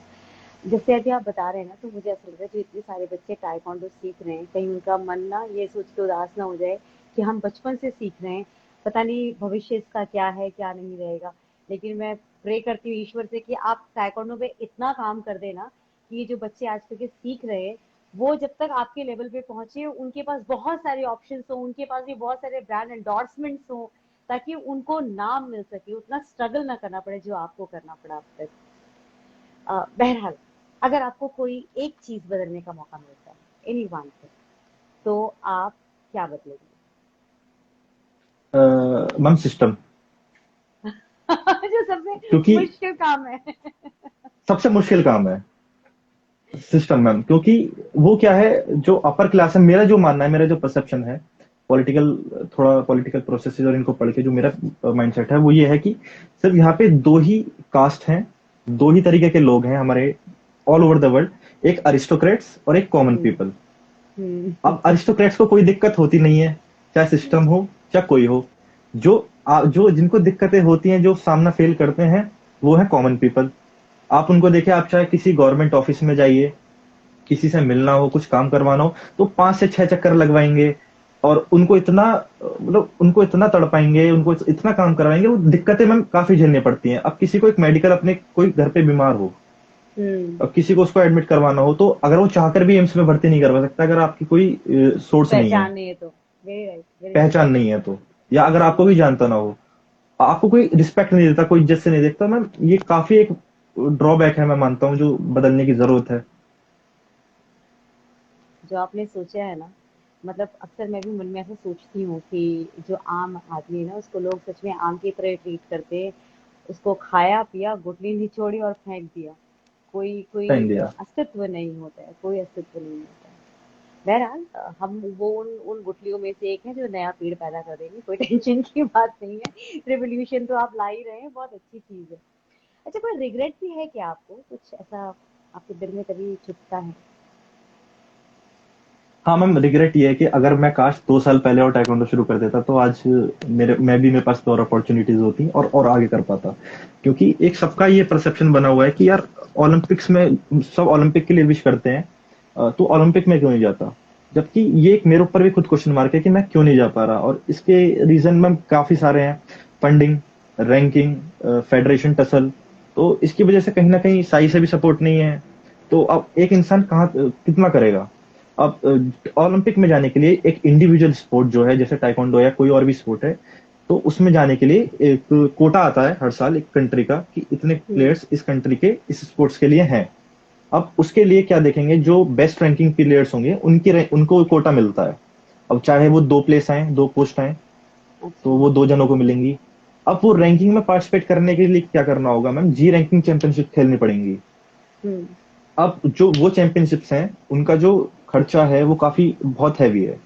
जैसे अभी आप बता रहे हैं ना, तो मुझे ऐसा लग रहा है जो इतने सारे बच्चे ताइक्वांडो सीख रहे हैं, कहीं उनका मन ना ये सोच के उदास ना हो जाए कि हम बचपन से सीख रहे हैं, पता नहीं भविष्य इसका क्या है क्या नहीं रहेगा। लेकिन मैं प्रे करती हूँ ईश्वर से कि आप ताइक्वांडो पे इतना काम कर देना कि ये जो बच्चे आजकल के सीख रहे हैं, वो जब तक आपके लेवल पे पहुंचे उनके पास बहुत सारे ऑप्शंस हो, उनके पास भी बहुत सारे ब्रांड एंडोर्समेंट्स हो, ताकि उनको नाम मिल सके, उतना स्ट्रगल ना करना पड़े जो आपको करना पड़ा अब तक। बहरहाल, अगर आपको कोई एक चीज बदलने का मौका मिलता है, एनी वन थिंग, तो आप क्या बदलेंगे? मैम सिस्टम, जो सबसे क्योंकि मुश्किल काम है। सबसे मुश्किल काम है सिस्टम मैम, क्योंकि वो क्या है, जो अपर क्लास है, मेरा जो मानना है, मेरा जो परसेप्शन है, पॉलिटिकल, थोड़ा पॉलिटिकल प्रोसेसेस और इनको पढ़ के जो मेरा माइंडसेट है वो ये है कि सिर्फ यहाँ पे दो ही कास्ट हैं, दो ही तरीके के लोग हैं हमारे ऑल ओवर द वर्ल्ड, एक अरिस्टोक्रेट्स और एक कॉमन हम्म। पीपल। हम्म। अब अरिस्टोक्रेट्स को कोई दिक्कत होती नहीं है, चाहे सिस्टम हो चाहे कोई हो। जो जिनको दिक्कतें होती हैं, जो सामना फेल करते हैं, वो है कॉमन पीपल। आप उनको देखिए, आप चाहे किसी गवर्नमेंट ऑफिस में जाइए, किसी से मिलना हो, कुछ काम करवाना हो, तो 5 से 6 चक्कर लगवाएंगे, और उनको इतना, मतलब उनको इतना तड़पाएंगे, उनको इतना काम करवाएंगे, वो दिक्कतें मैम काफी झेलनी पड़ती हैं। अब किसी को एक मेडिकल, अपने कोई घर पे बीमार हो, हम्म। अब किसी को उसको एडमिट करवाना हो, तो अगर वो चाहकर भी एम्स में भर्ती नहीं करवा सकता, अगर आपकी कोई सोर्स नहीं है, पहचान नहीं है तो। Very right, very right. पहचान नहीं है तो, या अगर आपको भी जानता ना हो, आपको कोई रिस्पेक्ट नहीं देता, कोई इज्जत से नहीं देखता मैम, ये काफी एक ड्रॉबैक है, मैं मानता हूँ, जो बदलने की जरूरत है। जो आपने सोचा है ना, मतलब अक्सर मैं भी मन में ऐसा सोचती हूँ कि जो आम आदमी है ना, उसको लोग सच में आम की तरह ट्रीट करते हैं। उसको खाया पिया, गुठली निचोड़ी और फेंक दिया। कोई कोई टाइम दिया। अस्तित्व नहीं होता है, कोई अस्तित्व नहीं होता है। बहरहाल, हम वो उन गुठलियों में से एक है जो नया पेड़ पैदा कर देंगे, कोई टेंशन की बात नहीं है। रिवोल्यूशन तो आप ला ही रहे हैं, बहुत अच्छी चीज है। अच्छा, कोई रिग्रेट भी है क्या आपको, कुछ ऐसा आपके दिल में कभी चुभता है? हाँ मैम, रिग्रेट ये है कि अगर मैं काश 2 साल पहले और टाइकोंडो शुरू कर देता, तो आज मेरे पास तो और अपॉर्चुनिटीज होती और आगे कर पाता। क्योंकि एक सबका ये परसेप्शन बना हुआ है कि यार ओलंपिक्स में, सब ओलंपिक के लिए विश करते हैं, तो ओलंपिक में क्यों नहीं जाता। जबकि ये एक मेरे ऊपर भी खुद क्वेश्चन मार्क है कि मैं क्यों नहीं जा पा रहा, और इसके रीजन मैम काफी सारे हैं। फंडिंग, रैंकिंग, फेडरेशन टसल, तो इसकी वजह से कहीं ना कहीं साई से भी सपोर्ट नहीं है। तो अब एक इंसान कहाँ कितना करेगा। अब ओलंपिक में जाने के लिए एक इंडिविजुअल स्पोर्ट जो है, जैसे टाइकोंडो या कोई और भी स्पोर्ट है, तो उसमें जाने के लिए एक कोटा आता है हर साल एक कंट्री का, कि इतने हम्म। प्लेयर्स इस कंट्री के इस स्पोर्ट्स के लिए हैं। अब उसके लिए क्या देखेंगे, जो बेस्ट रैंकिंग प्लेयर्स होंगे उनको कोटा मिलता है। अब चाहे वो 2 प्लेस आए, 2 पोस्ट आए, तो अच्छा। वो 2 जनों को मिलेंगी। अब वो रैंकिंग में पार्टिसिपेट करने के लिए क्या करना होगा मैम, जी रैंकिंग चैंपियनशिप खेलनी पड़ेंगी। हम्म। अब जो वो चैंपियनशिप्स हैं, उनका जो खर्चा है वो काफी बहुत हैवी है।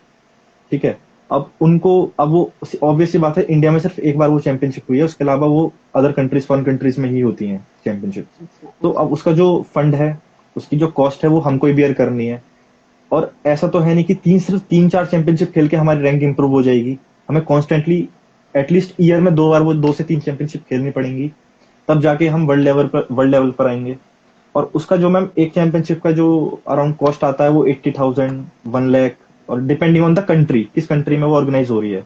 ठीक है। अब वो ऑब्वियस सी बात है, इंडिया में सिर्फ एक बार वो चैंपियनशिप हुई है, उसके अलावा वो अदर कंट्रीज, फॉरेन कंट्रीज में ही होती हैं चैंपियनशिप। अच्छा। तो अच्छा। अब उसका जो फंड है, उसकी जो कॉस्ट है, वो हमको ही बियर करनी है। और ऐसा तो है नहीं कि सिर्फ 3-4 चैंपियनशिप खेल के हमारी रैंक इंप्रूव हो जाएगी। हमें कॉन्स्टेंटली एटलीस्ट ईयर में 2 बार वो 2 से 3 चैंपियनशिप खेलनी पड़ेंगी, तब जाके हम वर्ल्ड लेवल पर आएंगे। और उसका जो मैम एक चैंपियनशिप का जो अराउंड कॉस्ट आता है, वो 80,000, 1 लाख, और डिपेंडिंग ऑन द कंट्री, किस कंट्री में वो ऑर्गेनाइज हो रही है।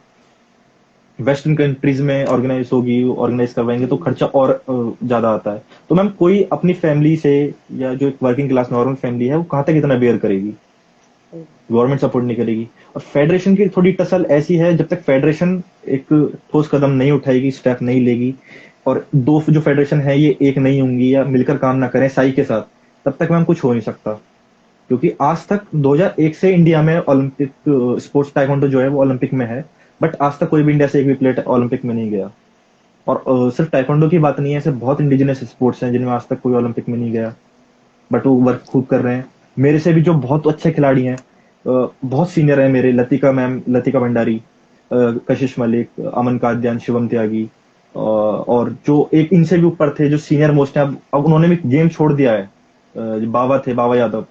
वेस्टर्न कंट्रीज में ऑर्गेनाइज करवाएंगे तो हम्म। खर्चा और ज्यादा आता है। तो मैम कोई अपनी फैमिली से, या जो एक वर्किंग क्लास नॉर्मल फैमिली है, वो कहाँ तक इतना बेयर करेगी। सही। गवर्नमेंट सपोर्ट नहीं करेगी। और फेडरेशन की थोड़ी टसल ऐसी है, जब तक फेडरेशन एक ठोस कदम नहीं उठाएगी, स्टेप नहीं लेगी, और दो जो फेडरेशन है ये एक नहीं होंगी या मिलकर काम ना करें साई के साथ, तब तक मैम कुछ हो नहीं सकता। क्योंकि आज तक 2001 से इंडिया में ओलंपिक स्पोर्ट्स ताइक्वांडो जो है वो ओलंपिक में है, बट आज तक कोई भी इंडिया से एक भी प्लेयर ओलंपिक में नहीं गया। और सिर्फ ताइक्वांडो की बात नहीं है, ऐसे बहुत इंडिजिनस स्पोर्ट्स हैं जिनमें आज तक कोई ओलंपिक में नहीं गया, बट वो वर्क खूब कर रहे हैं। मेरे से भी जो बहुत अच्छे खिलाड़ी हैं, बहुत सीनियर है मेरे, लतिका मैम, लतिका भंडारी, कशिश मलिक, अमन काद्यान, शिवम त्यागी, और जो एक इनसे भी ऊपर थे जो सीनियर मोस्ट हैं, अब उन्होंने भी गेम छोड़ दिया है। जो बाबा थे, बाबा यादव,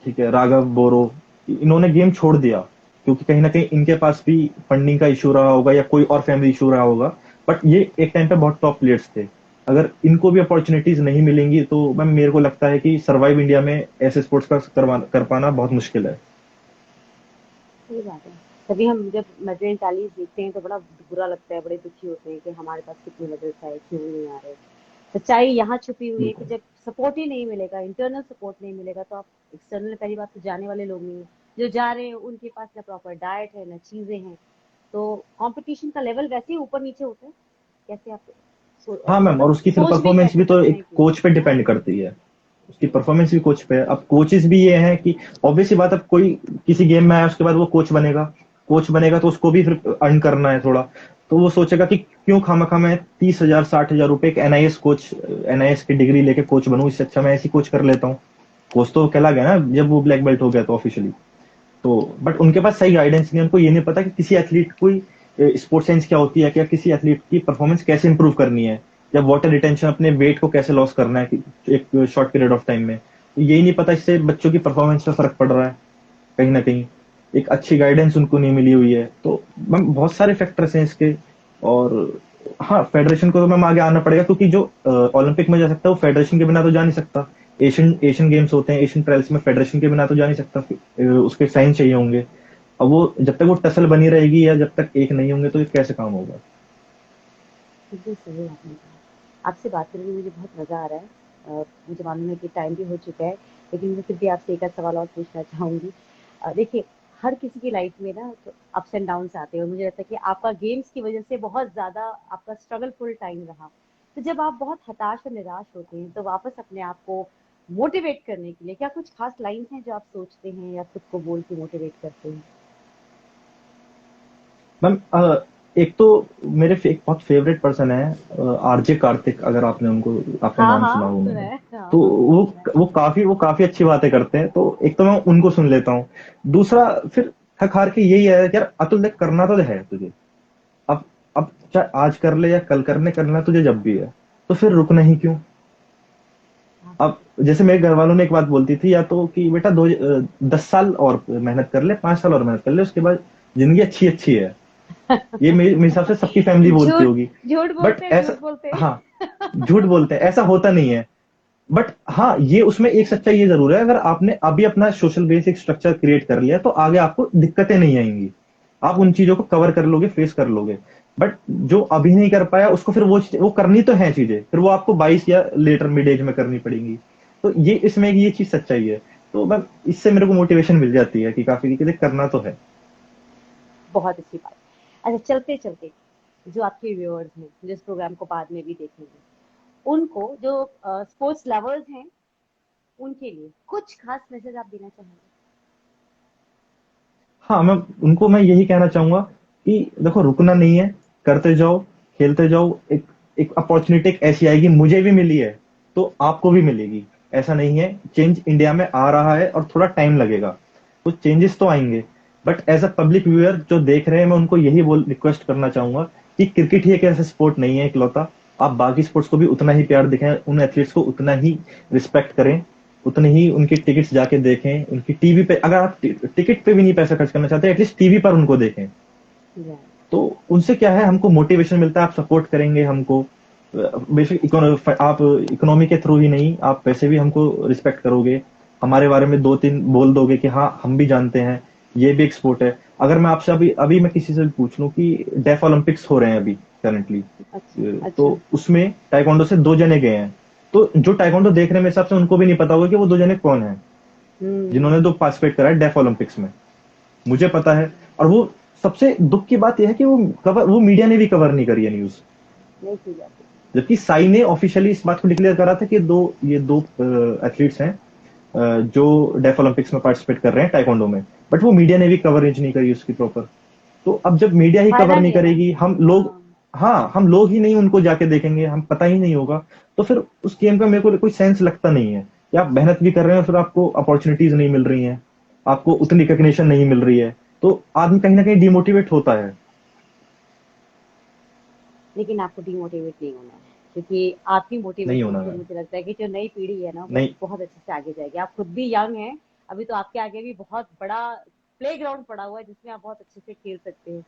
ठीक है, राघव बोरो, इन्होंने गेम छोड़ दिया क्योंकि कहीं ना कहीं इनके पास भी फंडिंग का इशू रहा होगा या कोई और फैमिली इशू रहा होगा। बट ये एक टाइम पे बहुत टॉप प्लेयर्स थे। अगर इनको भी अपॉर्चुनिटीज नहीं मिलेंगी तो मैम मेरे को लगता है कि सर्वाइव इंडिया में ऐसे स्पोर्ट्स का कर पाना बहुत मुश्किल है। सही बात है। तभी हम जब मेडल टैलीज देखते हैं तो बड़ा बुरा लगता है, बड़े दुखी होते हैं कि हमारे पास कितने मेडल्स आए, क्यों नहीं आ रहे। सच्चाई यहाँ छुपी हुई है कि बिल्कुल। जब सपोर्ट ही नहीं मिलेगा, इंटरनल सपोर्ट नहीं मिलेगा, तो आप एक्सटर्नल, पहली बात तो जाने वाले लोग नहीं है। जो जा रहे हैं उनके पास ना प्रॉपर डाइट है ना चीजें हैं, तो कंपटीशन का लेवल वैसे ही ऊपर नीचे होता है। कैसे आप हाँ मैम, मतलब और उसकी फिर सोच भी परफॉर्मेंस कैसे भी तो सकते एक हैं कि कोच पे है ना। डिपेंड करती है। उसकी परफॉर्मेंस भी कोच पे है। अब कोचेस भी ये हैं कि ऑब्वियस सी बात, अब कोई किसी गेम में आया उसके बाद वो कोच बनेगा तो उसको भी फिर अर्न करना है थोड़ा। तो वो सोचेगा कि क्यों खामखा मैं 30,000 60,000 रुपए एक एनआईएस कोच, एनआईएस की डिग्री लेके कोच बनूं, इससे अच्छा मैं ऐसी कोच कर लेता हूँ। कोच तो कहला गया ना जब वो ब्लैक बेल्ट हो गया तो ऑफिशियली। तो बट उनके पास सही गाइडेंस नहीं है, उनको ये नहीं पता कि किसी एथलीट को स्पोर्ट्स साइंस क्या होती है, क्या किसी एथलीट की परफॉर्मेंस कैसे इंप्रूव करनी है, या वाटर रिटेंशन, अपने वेट को कैसे लॉस करना है एक शॉर्ट पीरियड ऑफ टाइम में। तो यही नहीं पता, इससे बच्चों की परफॉर्मेंस पे फर्क पड़ रहा है कहीं ना कहीं। एक अच्छी गाइडेंस उनको नहीं मिली हुई है। तो मैम बहुत सारे फैक्टर्स हैं इसके। और हाँ, फेडरेशन को तो मैम आगे आना पड़ेगा, क्योंकि जो ओलंपिक में जा सकता है वो फेडरेशन के बिना तो जा नहीं सकता। एशियन एशियन गेम्स होते हैं, एशियन ट्रायल्स में फेडरेशन के बिना तो जा नहीं सकता। उसके साइन चाहिए होंगे। अब वो जब तक वो टसल बनी रहेगी या जब तक एक नहीं होंगे तो ये कैसे काम होगा। बिल्कुल सही आपने कहा। आपसे बात करके मुझे बहुत मजा आ रहा है। मुझे मालूम है कि टाइम भी हो चुका है, लेकिन मैं फिर भी आपसे एक आध सवाल और पूछना चाहूंगी। देखिए, हर किसी की लाइफ में ना तो अप्स एंड डाउन्स आते हैं, और मुझे लगता है कि आपका गेम्स की वजह से बहुत ज्यादा आपका स्ट्रगलफुल टाइम रहा। तो जब आप बहुत हताश और निराश होते हैं तो वापस अपने आप को मोटिवेट करने के लिए क्या कुछ खास लाइन्स हैं जो आप सोचते हैं या खुद को बोल के मोटिवेट करते हैं? मैम एक तो मेरे एक बहुत फेवरेट पर्सन है, आरजे कार्तिक, अगर आपने हाँ नाम सुना हाँ हो सुना उन्होंने। है, हाँ तो हाँ सुना है। वो काफी अच्छी बातें करते हैं, तो एक तो मैं उनको सुन लेता हूँ। दूसरा, फिर थक हार के यही है यार, अतुल देख, करना तो है तुझे। अब अब चाहे आज कर ले या कल करना तुझे जब भी है, तो फिर रुकना ही क्यों। हाँ, अब जैसे मेरे घर वालों ने एक बात बोलती थी, या तो कि बेटा 10 साल और मेहनत कर ले, 5 साल और मेहनत कर ले, उसके बाद जिंदगी अच्छी अच्छी है। ये मेरे हिसाब से सबकी फैमिली बोलती झूठ होगी। झूठ बट बोलते हैं, ऐसा, झूठ बोलते हाँ, हैं। झूठ बोलते हैं, ऐसा होता नहीं है। बट हाँ, ये उसमें एक सच्चाई ये जरूर है, अगर आपने अभी अपना सोशल बेसिक स्ट्रक्चर क्रिएट कर लिया तो आगे आपको दिक्कतें नहीं आएंगी। आप उन चीजों को कवर कर लोगे, फेस कर लोगे। बट जो अभी नहीं कर पाया उसको फिर वो करनी तो है चीजें, फिर वो आपको 22 या लेटर मिड एज में करनी पड़ेंगी। तो ये इसमें ये चीज सच्चाई है। तो मैं इससे मेरे को मोटिवेशन मिल जाती है कि काफी कि देख, करना तो है। बहुत अच्छी बात। अच्छा, चलते चलते जो आपके व्यूअर्स हैं जो इस प्रोग्राम को बाद में भी देखेंगे, उनको जो स्पोर्ट्स लवर्स हैं, उनके लिए कुछ खास मैसेज आप देना चाहेंगे? हाँ, मैं यही कहना चाहूंगा कि देखो, रुकना नहीं है, करते जाओ, खेलते जाओ। एक अपॉर्चुनिटी एक ऐसी आएगी, मुझे भी मिली है तो आपको भी मिलेगी। ऐसा नहीं है, चेंज इंडिया में आ रहा है और थोड़ा टाइम लगेगा, तो चेंजेस तो आएंगे। But as a public viewer जो देख रहे हैं, मैं उनको यही बोल रिक्वेस्ट करना चाहूंगा कि क्रिकेट ही एक ऐसा स्पोर्ट नहीं है इकलौता। आप बाकी स्पोर्ट्स को भी उतना ही प्यार दिखाएं, उन एथलीट्स को उतना ही रिस्पेक्ट करें, उतने ही उनके टिकट्स जाके देखें, उनकी टीवी पे, अगर आप टिकट पे भी नहीं पैसा खर्च करना चाहते, एटलीस्ट टीवी पर उनको देखें। राइट। तो उनसे क्या है, हमको मोटिवेशन मिलता है, आप सपोर्ट करेंगे हमको। बेसिक आप इकोनॉमी के थ्रू ही नहीं, आप पैसे भी हमको रिस्पेक्ट करोगे, हमारे बारे में दो तीन बोल दोगे कि हाँ हम भी जानते हैं, ये भी एक स्पोर्ट है। अगर मैं आपसे अभी अभी मैं किसी से भी पूछ लूं कि डेफ ओलंपिक्स हो रहे हैं अभी करंटली, अच्छा तो अच्छा। उसमें टाइकोंडो से 2 जने गए हैं। तो जो टाइकोंडो देख रहे हैं, मेरे हिसाब से उनको भी नहीं पता होगा कि वो 2 जने कौन है। जिन्होंने तो पार्टिसिपेट करा है डेफ ओलंपिक्स में, मुझे पता है। और वो सबसे दुख की बात यह है कि वो मीडिया ने भी कवर नहीं करी है न्यूज। नहीं की जाती। जबकि साई ने ऑफिशियली इस बात को डिक्लेयर करा था कि ये दो एथलीट्स हैं जो डेफ ओलंपिक्स में पार्टिसिपेट कर रहे हैं टाइकोंडो में, बट वो मीडिया ने भी कवरेज नहीं करी उसकी प्रॉपर। तो अब जब मीडिया ही फायदा कवर नहीं नहीं है ना। करेगी, हम लोग, हाँ। हाँ हम लोग ही नहीं उनको जाके देखेंगे, हम पता ही नहीं होगा, तो फिर उस गेम का मेरे को कोई सेंस लगता नहीं है कि आप मेहनत भी कर रहे हैं फिर आपको अपॉर्चुनिटीज नहीं मिल रही हैं, आपको उतनी रिकग्निशन नहीं मिल रही है, तो आदमी कहीं ना कहीं डिमोटिवेट होता है। लेकिन आपको डिमोटिवेट नहीं होना है, क्योंकि आपकी नहीं मोटिवेशन होना से है। मुझे लगता है कि जो नई पीढ़ी है ना वो नहीं। बहुत अच्छे से आगे जाएगी। आप खुद भी यंग हैं, अभी तो आपके आगे भी बहुत बड़ा प्लेग्राउंड पड़ा हुआ है जिसमें आप बहुत अच्छे से खेल सकते हैं।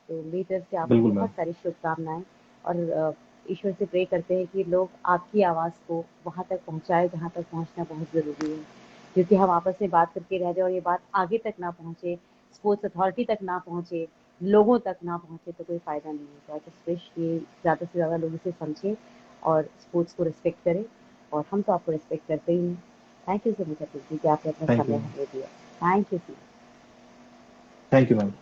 तो मेरी तरफ से आपको बिल्कुल बहुत मैम। सारी शुभकामनाएं। और ईश्वर से प्रे करते हैं कि लोग आपकी आवाज़ को वहाँ तक पहुँचाए जहाँ तक पहुँचना बहुत ज़रूरी है, क्योंकि हम आपस में बात करके रह जाए और ये बात आगे तक ना पहुँचे, स्पोर्ट्स अथॉरिटी तक ना पहुँचे, लोगों तक ना पहुँचे, तो कोई फ़ायदा नहीं है। तो आई जस्ट विश कि ज़्यादा से ज़्यादा लोग इसे समझें और स्पोर्ट्स को रिस्पेक्ट करें, और हम तो आपको रिस्पेक्ट करते ही हैं। Thank you so much Atul ji कि आपने अपना थैंक समय यू। हमें दिया। Thank you so much. Thank you ma'am.